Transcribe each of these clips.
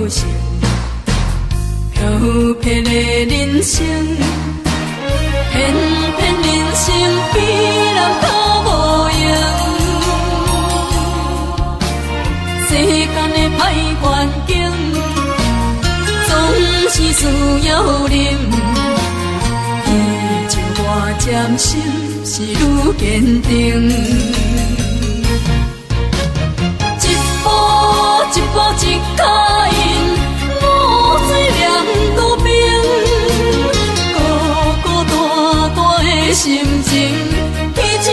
性，漂泊的人生，偏偏人生比人较无用。世间的歹环境，总是需要忍。伊就我渐心是愈坚定。一步一脚印，无水凉路冰，孤单单的心情，彼此体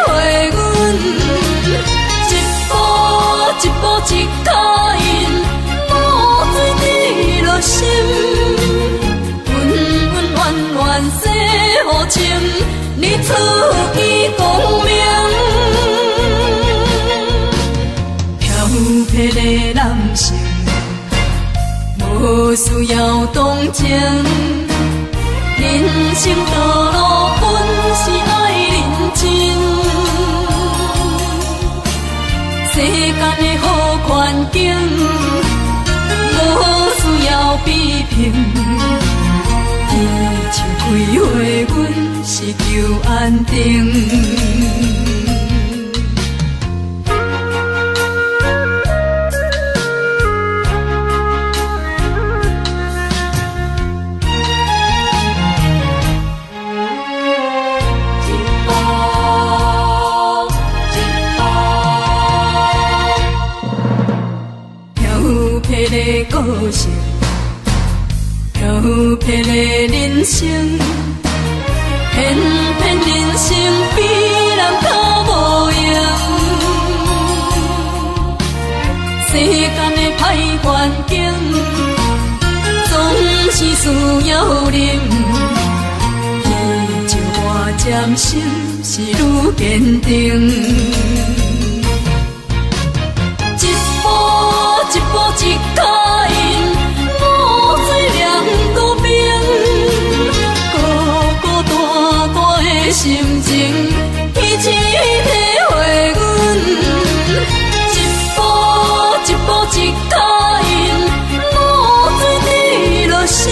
会阮。一步一脚印，无水滴落心，温温暖暖洗好情，日出见光明。漂泊的男性，无需要同情。人生道路本是爱认真，世间的好环境，无需要批评。伊像开花，阮是求安定。的个性，漂泊的人生，偏偏人生比人较无用。世间的歹环境，总是需要忍。伊就我渐心是愈坚定。一步一脚印，无水凉路冰，孤单单的心情，彼此体会阮。一步一脚印，无水滴落心，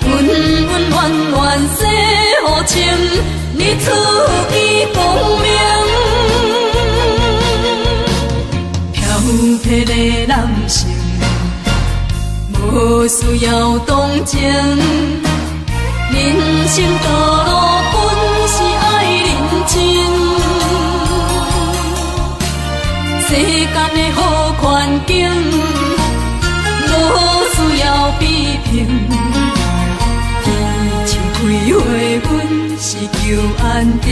温温暖暖洗好情，日出见光明。漂泊的男性，无需要同情。人生道路本是爱认真，世间的好环境，无需要批评。伊像开花，阮是求安定。